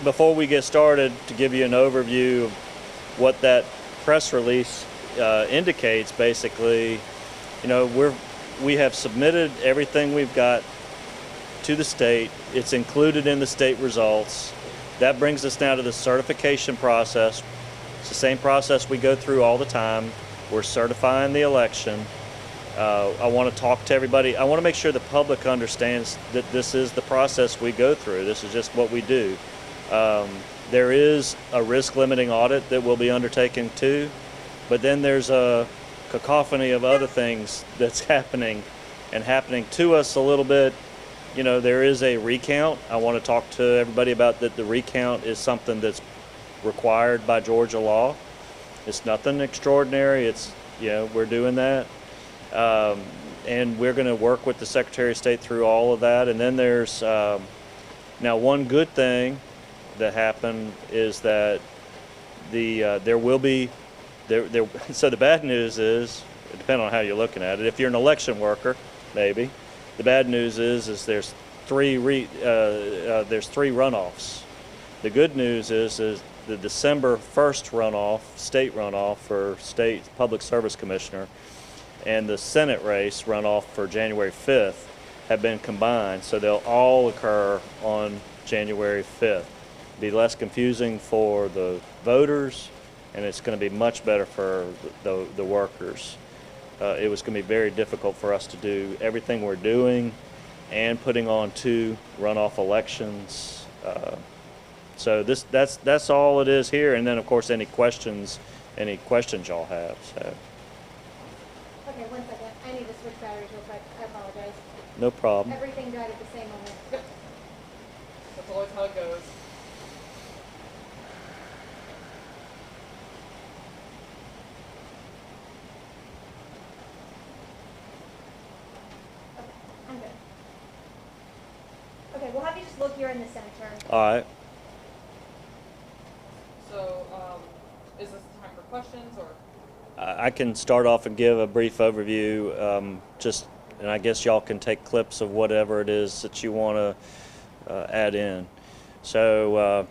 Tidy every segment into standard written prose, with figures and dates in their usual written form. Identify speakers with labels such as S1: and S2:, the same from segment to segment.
S1: before we get started, to give you an overview of what that press release indicates, basically, you know, we have submitted everything we've got to the state. It's included in the state results. That brings us now to the certification process. It's the same process we go through all the time. We're certifying the election. I want to talk to everybody. I want to make sure the public understands that this is the process we go through. This is just what we do. There is a risk limiting audit that will be undertaken too, but then there's a cacophony of other things that's happening and happening to us a little bit. You know, there is a recount. I want to talk to everybody about that. The recount is something that's required by Georgia law. It's nothing extraordinary. It's, you know, we're doing that. And we're going to work with the Secretary of State through all of that. And then there's, now one good thing that happened is that there will be, so the bad news is, depending on how you're looking at it, if you're an election worker, maybe, the bad news is there's three runoffs. The good news is the December 1st runoff, state runoff for state public service commissioner, and the Senate race runoff for January 5th have been combined, so they'll all occur on January 5th. Be less confusing for the voters, and it's going to be much better for the workers. It was going to be very difficult for us to do everything we're doing and putting on 2 runoff elections. So that's all it is here, and then of course any questions y'all have. So.
S2: Okay, 1 second. I need to switch batteries real quick. I apologize.
S1: No problem.
S2: Everything died at the same moment.
S3: Yep. That's always how it goes.
S2: Okay, I'm good. Okay, we'll have you just look here in the center.
S1: All right.
S3: So, is this time for questions or?
S1: I can start off and give a brief overview, and I guess y'all can take clips of whatever it is that you want to add in. So,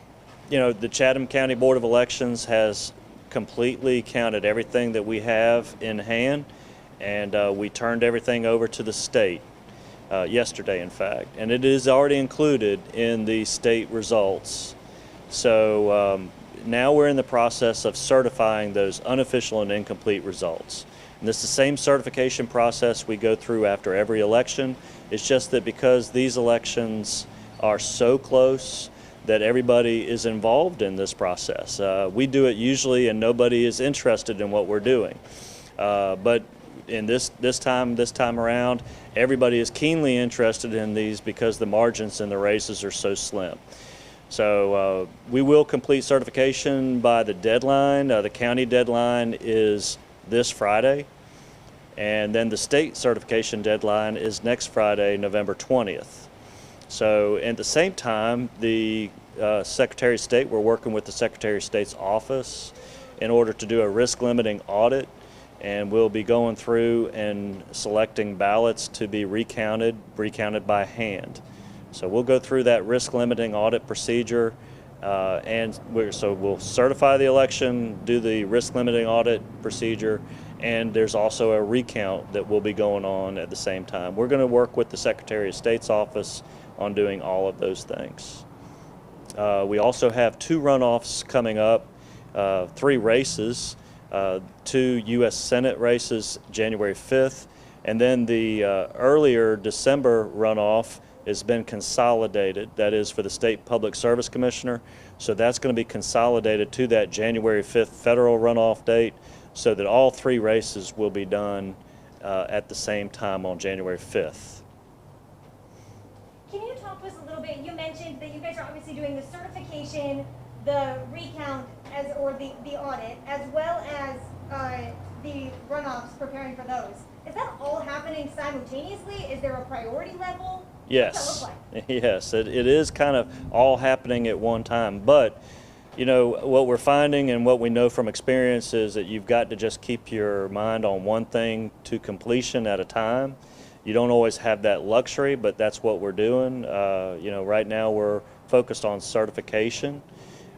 S1: you know, the Chatham County Board of Elections has completely counted everything that we have in hand, and we turned everything over to the state yesterday, in fact, and it is already included in the state results. So now we're in the process of certifying those unofficial and incomplete results. And this is the same certification process we go through after every election. It's just that because these elections are so close that everybody is involved in this process. We do it usually and nobody is interested in what we're doing. But in this time around, everybody is keenly interested in these because the margins in the races are so slim. So we will complete certification by the deadline. The county deadline is this Friday, and then the state certification deadline is next Friday, November 20th. So at the same time, the Secretary of State, we're working with the Secretary of State's office in order to do a risk limiting audit, and we'll be going through and selecting ballots to be recounted by hand. So we'll go through that risk limiting audit procedure, and we'll certify the election, do the risk limiting audit procedure, and there's also a recount that will be going on at the same time. We're going to work with the Secretary of State's office on doing all of those things. We also have 2 runoffs coming up, 3 races, 2 U.S. Senate races January 5th, and then the earlier December runoff has been consolidated. That is for the State Public Service Commissioner. So that's going to be consolidated to that January 5th federal runoff date so that all 3 races will be done at the same time on January 5th.
S2: Can you talk to us a little bit? You mentioned that you guys are obviously doing the certification, the recount, or the audit, as well as the runoffs, preparing for those. Is that all happening simultaneously? Is there a priority level?
S1: Yes.
S2: What does that look like?
S1: Yes, it is kind of all happening at one time. But, you know, what we're finding and what we know from experience is that you've got to just keep your mind on one thing to completion at a time. You don't always have that luxury, but that's what we're doing. You know, right now we're focused on certification.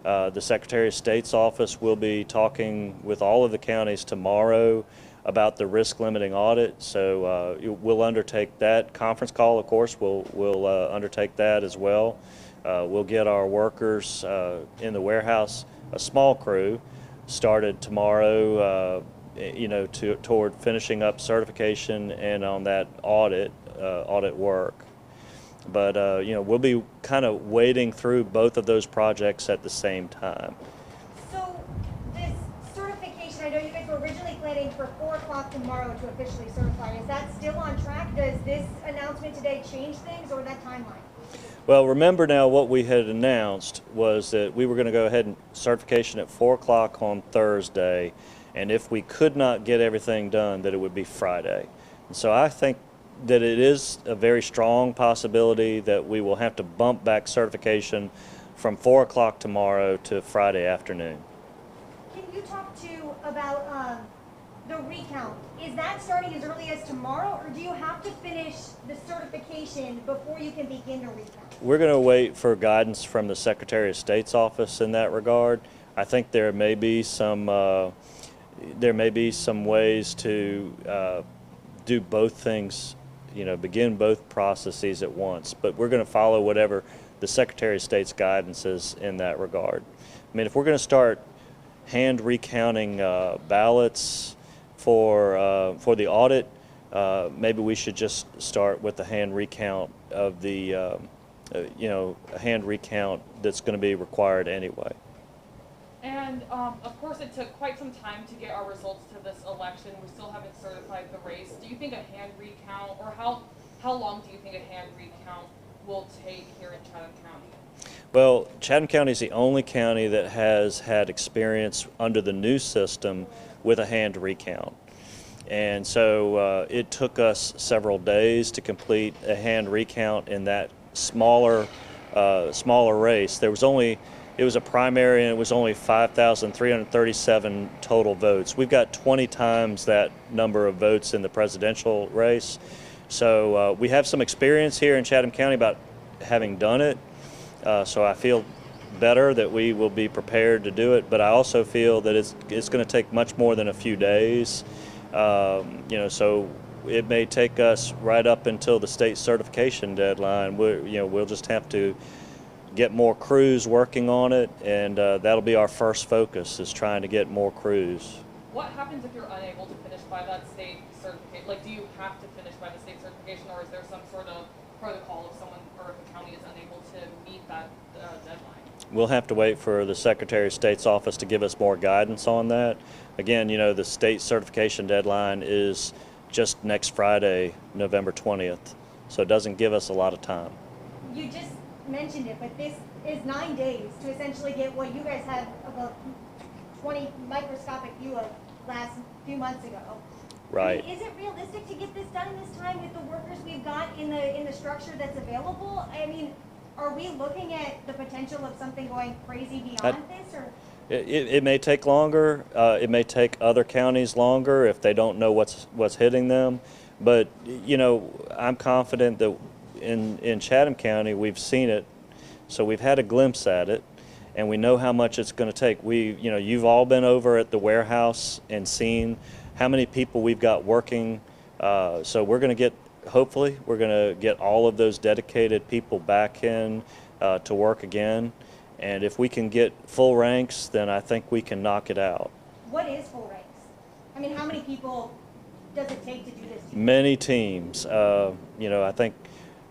S1: The Secretary of State's office will be talking with all of the counties tomorrow about the risk limiting audit. So we'll undertake that conference call. Of course, we'll undertake that as well. We'll get our workers in the warehouse, a small crew, started tomorrow. Toward finishing up certification and on that audit work. But we'll be kind of wading through both of those projects at the same time.
S2: So this certification, I know you guys were originally planning for 4 o'clock tomorrow to officially certify. Is that still on track? Does this announcement today change things, or that timeline?
S1: Well, remember now what we had announced was that we were going to go ahead and certification at 4 o'clock on Thursday, and if we could not get everything done, that it would be Friday. And so I think that it is a very strong possibility that we will have to bump back certification from 4 o'clock tomorrow to Friday afternoon.
S2: Can you talk to about the recount? Is that starting as early as tomorrow, or do you have to finish the certification before you can begin the recount?
S1: We're going to wait for guidance from the Secretary of State's office in that regard. I think there may be some ways to do both things, begin both processes at once. But we're going to follow whatever the Secretary of State's guidance is in that regard. I mean, if we're going to start hand recounting ballots for the audit, maybe we should just start with the hand recount of the, a hand recount that's going to be required anyway.
S3: And of course, it took quite some time to get our results to this election. We still haven't certified the race. Do you think a hand recount, or how long do you think a hand recount will take here in Chatham County?
S1: Well, Chatham County is the only county that has had experience under the new system with a hand recount. And so it took us several days to complete a hand recount in that smaller race. It was a primary, and it was only 5,337 total votes. We've got 20 times that number of votes in the presidential race. So we have some experience here in Chatham County about having done it. So I feel better that we will be prepared to do it, but I also feel that it's going to take much more than a few days. So it may take us right up until the state certification deadline. We'll just have to get more crews working on it, and that'll be our first focus, is trying to get more crews.
S3: What happens if you're unable to finish by that state certification? Like, do you have to finish by the state certification, or is there some sort of protocol if someone or if a county is unable to meet that deadline?
S1: We'll have to wait for the Secretary of State's office to give us more guidance on that. Again, the state certification deadline is just next Friday, November 20th, so it doesn't give us a lot of time.
S2: You just mentioned it, but this is 9 days to essentially get what you guys had of a 20 microscopic view of last few months ago.
S1: Right.
S2: I mean, is it realistic to get this done in this time with the workers we've got in the structure that's available? I mean, are we looking at the potential of something going crazy beyond this, or?
S1: It may take longer. It may take other counties longer if they don't know what's hitting them. But I'm confident that in Chatham County we've seen it, so we've had a glimpse at it, and we know how much it's going to take. You've all been over at the warehouse and seen how many people we've got working. So hopefully we're going to get all of those dedicated people back in to work again. And if we can get full ranks, then I think we can knock it out.
S2: What is full ranks? I mean, how many people does it take to do this?
S1: Many teams. I think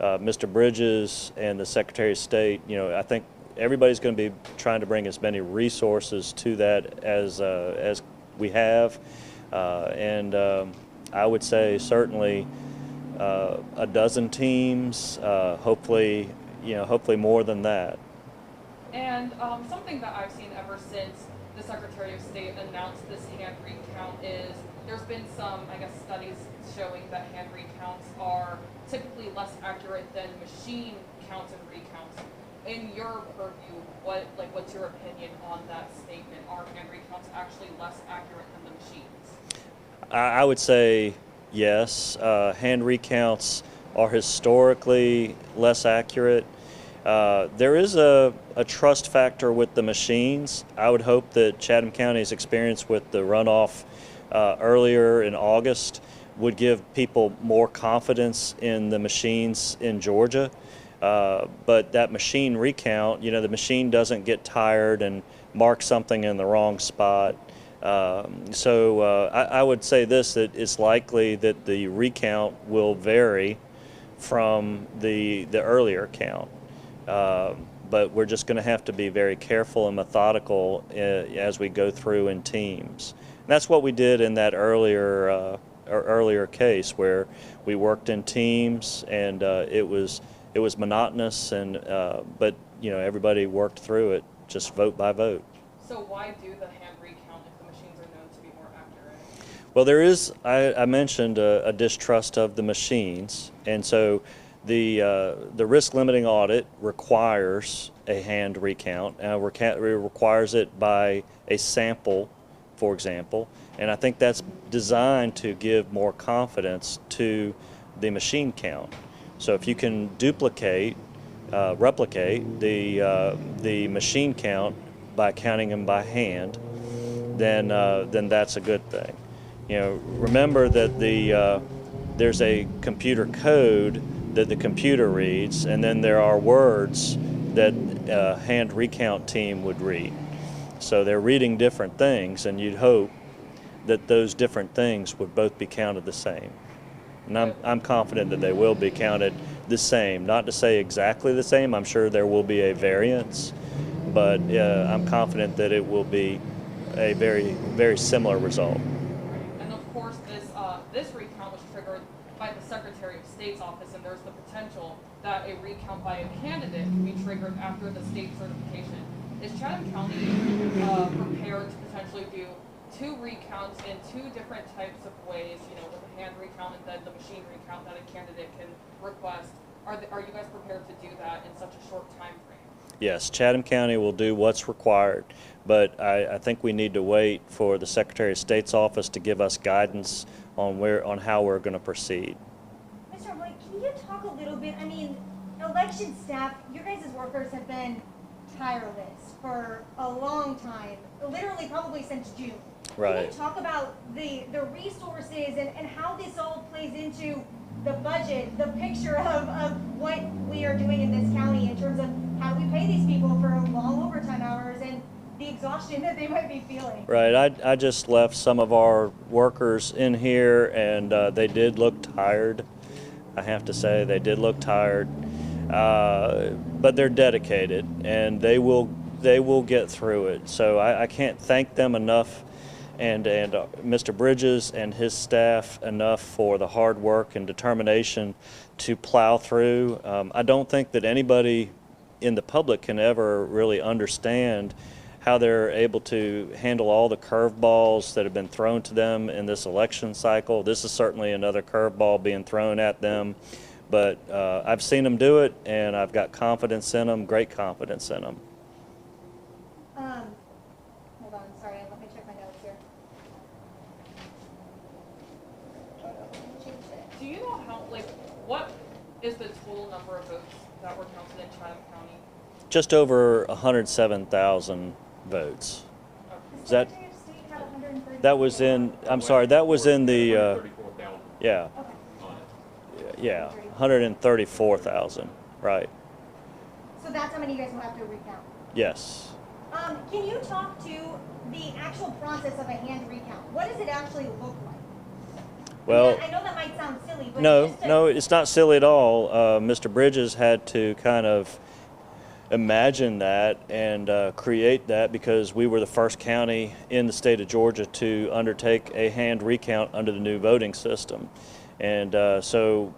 S1: Mr. Bridges and the Secretary of State, I think everybody's going to be trying to bring as many resources to that as we have. And I would say certainly a dozen teams, hopefully more than that.
S3: And something that I've seen ever since the Secretary of State announced this hand recount is there's been some, studies showing that hand recounts are typically less accurate than machine counts and recounts. In your purview, what's your opinion on that statement? Are hand recounts actually less accurate than the machines?
S1: I would say yes. Hand recounts are historically less accurate. There is a trust factor with the machines. I would hope that Chatham County's experience with the runoff earlier in August would give people more confidence in the machines in Georgia. But that machine recount, the machine doesn't get tired and mark something in the wrong spot. I would say this, that it's likely that the recount will vary from the earlier count. But we're just going to have to be very careful and methodical as we go through in teams. And that's what we did in that earlier case where we worked in teams, and it was monotonous, and but everybody worked through it, just vote by vote.
S3: So why do the hand recount if the machines are known to be more accurate?
S1: Well, there is, I mentioned a distrust of the machines, and so the risk limiting audit requires a hand recount, and it requires it by a sample, for example, and I think that's designed to give more confidence to the machine count. So if you can replicate the machine count by counting them by hand, then that's a good thing. Remember that there's a computer code that the computer reads, and then there are words that a hand recount team would read. So they're reading different things, and you'd hope that those different things would both be counted the same. And I'm confident that they will be counted the same. Not to say exactly the same, I'm sure there will be a variance, but I'm confident that it will be a very, very similar result.
S3: And of course, this recount was triggered by the Secretary of State's office, and there's the potential that a recount by a candidate can be triggered after the state certification. Is Chatham County prepared to potentially do two recounts in two different types of ways, with a hand recount and then the machine recount that a candidate can request? Are you guys prepared to do that in such a short time frame?
S1: Yes, Chatham County will do what's required, but I think we need to wait for the Secretary of State's office to give us guidance on how we're going to proceed.
S2: Mr. Blake, can you talk a little bit, election staff, your guys' workers have been tireless for a long time, literally probably since June.
S1: Right.
S2: Can you talk about the resources and how this all plays into the budget, the picture of what we are doing in this county in terms of how do we pay these people for long overtime hours and the exhaustion that they might be feeling?
S1: Right. I just left some of our workers in here, and they did look tired. I have to say, they did look tired, but they're dedicated, and they will get through it. So I can't thank them enough, and Mr. Bridges and his staff enough for the hard work and determination to plow through. I don't think that anybody in the public can ever really understand how they're able to handle all the curveballs that have been thrown to them in this election cycle. This is certainly another curveball being thrown at them, but I've seen them do it, and I've got confidence in them, great confidence in them.
S2: Hold on, sorry, let me check my notes here.
S3: Do you know what is the total number of votes that were counted in Chatham County?
S1: Just over 107,000 votes. Is that?
S2: Secretary of State had 130.
S1: That was in, I'm sorry, that was in the,
S4: 134,000
S1: yeah,
S4: on it.
S1: yeah, 134,000, right,
S2: So that's how many you guys will have to recount.
S1: yes.
S2: Can you talk to the actual process of a hand recount? What does it actually look like?
S1: Well,
S2: I know that might sound silly, but
S1: no,
S2: just to,
S1: no, it's not silly at all. Mr. Bridges had to kind of imagine that and create that because we were the first county in the state of Georgia to undertake a hand recount under the new voting system. And so,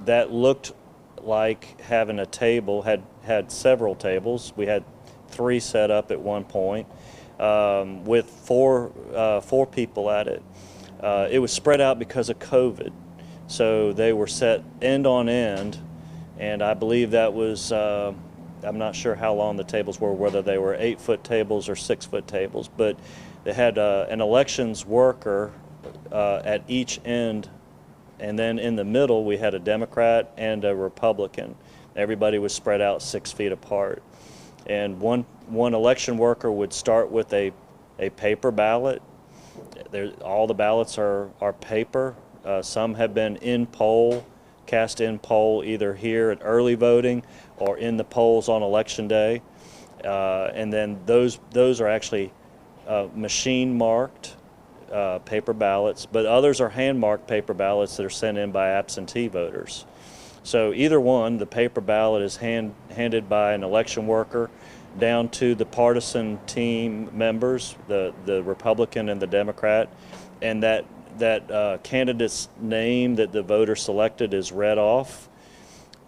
S1: that looked like having a table, had several tables. We had 3 set up at one point with four people at it. It was spread out because of COVID. So they were set end on end, and I believe that was, I'm not sure how long the tables were, whether they were 8-foot tables or 6-foot tables, but they had an elections worker at each end, and then in the middle we had a Democrat and a Republican Everybody was spread out 6 feet apart. And one election worker would start with a paper ballot. All the ballots are paper. Some have been cast in poll either here at early voting or in the polls on election day. And then those are actually machine marked paper ballots, but others are hand marked paper ballots that are sent in by absentee voters. So either one, the paper ballot is handed by an election worker down to the partisan team members, the Republican and the Democrat, and that candidate's name that the voter selected is read off.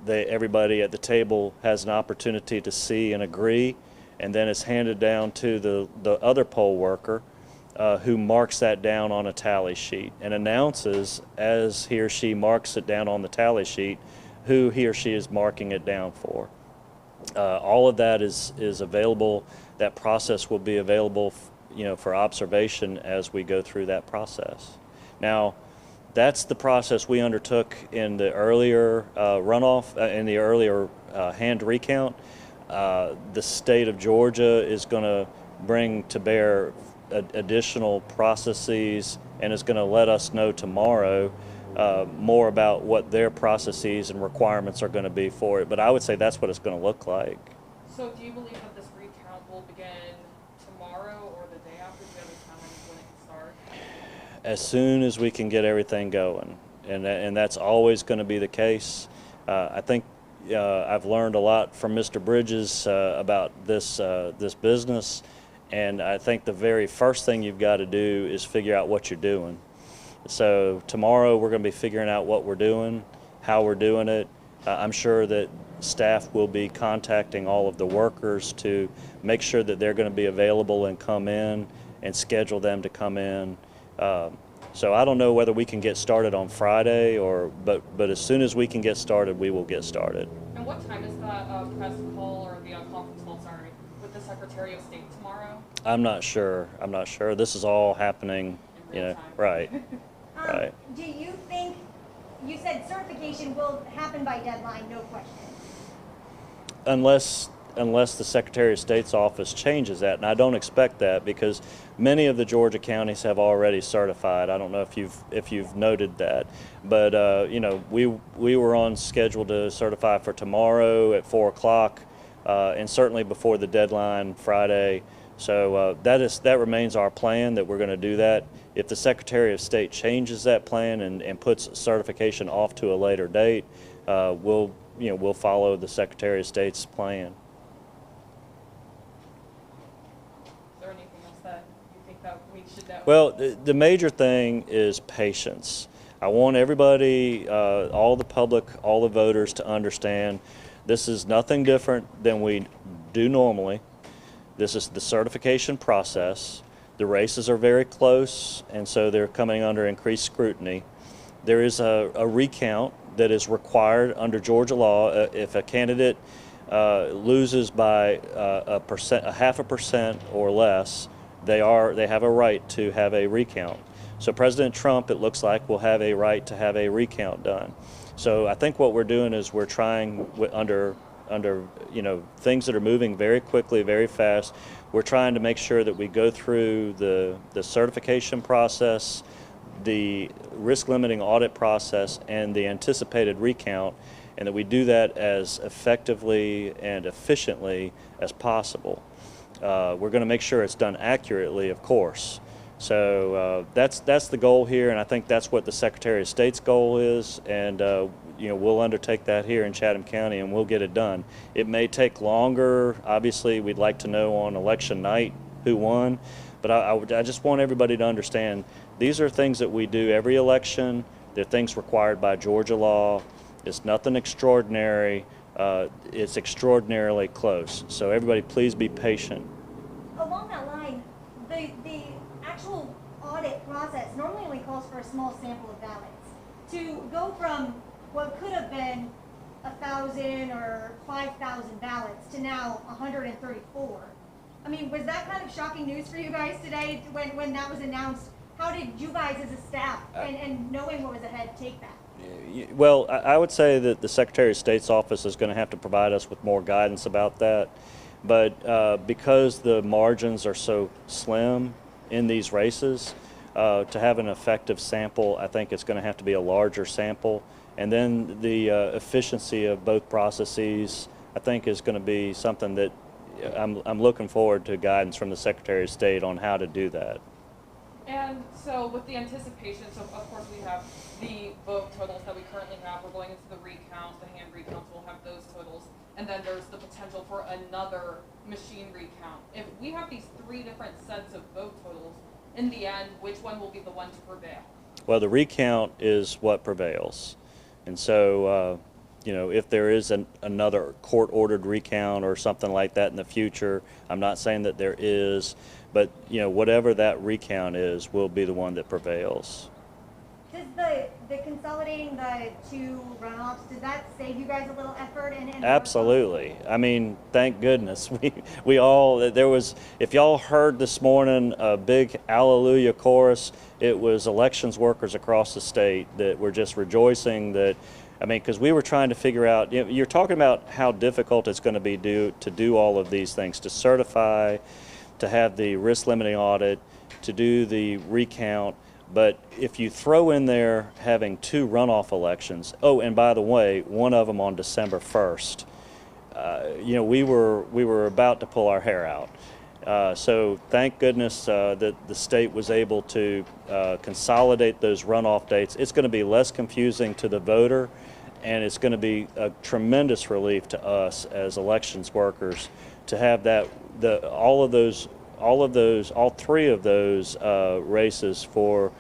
S1: Everybody at the table has an opportunity to see and agree, and then it's handed down to the other poll worker who marks that down on a tally sheet and announces as he or she marks it down on the tally sheet who he or she is marking it down for. All of that is available. That process will be available, for observation as we go through that process. Now, that's the process we undertook in the earlier runoff, in the earlier hand recount. The state of Georgia is going to bring to bear additional processes and is going to let us know tomorrow more about what their processes and requirements are going to be for it. But I would say that's what it's going to look like.
S3: So do you believe that this recount will begin tomorrow or the day after? Do you have a timeline when it can start?
S1: As soon as we can get everything going, and that's always going to be the case. I think I've learned a lot from Mr. Bridges about this business, and I think the very first thing you've got to do is figure out what you're doing. So tomorrow we're going to be figuring out what we're doing, how we're doing it. I'm sure that staff will be contacting all of the workers to make sure that they're going to be available and come in and schedule them to come in. So I don't know whether we can get started on Friday but as soon as we can get started, we will get started.
S3: And what time is that press call or the conference call, with the Secretary of State tomorrow?
S1: I'm not sure. This is all happening,
S3: In real time.
S1: right. Right.
S2: Do you think, you said certification will happen by deadline, no question?
S1: Unless the Secretary of State's office changes that, and I don't expect that because many of the Georgia counties have already certified. I don't know if you've noted that, but we were on schedule to certify for tomorrow at 4 o'clock, and certainly before the deadline Friday. So that remains our plan, that we're going to do that. If the Secretary of State changes that plan and puts certification off to a later date, we'll follow the Secretary of State's plan.
S3: Is there anything else that you think that we should know?
S1: Well, the major thing is patience. I want everybody, all the public, all the voters to understand this is nothing different than we do normally. This is the certification process. The races are very close, and so they're coming under increased scrutiny. There is a recount that is required under Georgia law. If a candidate loses by a 0.5% or less, they have a right to have a recount. So President Trump, it looks like, will have a right to have a recount done. So I think what we're doing is we're trying under things that are moving very quickly, very fast. We're trying to make sure that we go through the certification process, the risk limiting audit process, and the anticipated recount, and that we do that as effectively and efficiently as possible. We're going to make sure it's done accurately, of course. So that's the goal here, and I think that's what the Secretary of State's goal is, and we'll undertake that here in Chatham County, and we'll get it done. It may take longer. Obviously, we'd like to know on election night who won, but I just want everybody to understand these are things that we do every election. They're things required by Georgia law. It's nothing extraordinary. It's extraordinarily close. So everybody, please be patient.
S2: Along that line, the actual audit process normally only calls for a small sample of ballots. To go from what could have been 1,000 or 5,000 ballots to now 134. I mean, was that kind of shocking news for you guys today when that was announced? How did you guys as a staff and knowing what was ahead take that?
S1: Well, I would say that the Secretary of State's office is going to have to provide us with more guidance about that. But because the margins are so slim in these races, to have an effective sample, I think it's going to have to be a larger sample. And then the efficiency of both processes, I think, is going to be something that I'm looking forward to guidance from the Secretary of State on how to do that.
S3: And so with the anticipation, so of course we have the vote totals that we currently have. We're going into the recount, the hand recounts will have those totals. And then there's the potential for another machine recount. If we have these three different sets of vote totals, in the end, which one will be the one to prevail?
S1: Well, the recount is what prevails. And so, if there is another court-ordered recount or something like that in the future, I'm not saying that there is, but, whatever that recount is will be the one that prevails.
S2: Does the consolidating the two runoffs, does that save you guys a little effort and
S1: Absolutely. I mean, thank goodness. We all, there was, if y'all heard this morning a big hallelujah chorus, it was elections workers across the state that were just rejoicing that, because we were trying to figure out, you're talking about how difficult it's going to be to do all of these things, to certify, to have the risk limiting audit, to do the recount. But if you throw in there having two runoff elections, oh, and by the way, one of them on December 1st, we were about to pull our hair out. So thank goodness that the state was able to consolidate those runoff dates. It's going to be less confusing to the voter, and it's going to be a tremendous relief to us as elections workers to have that all three of those races for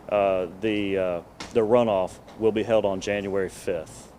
S1: the runoff will be held on January 5th.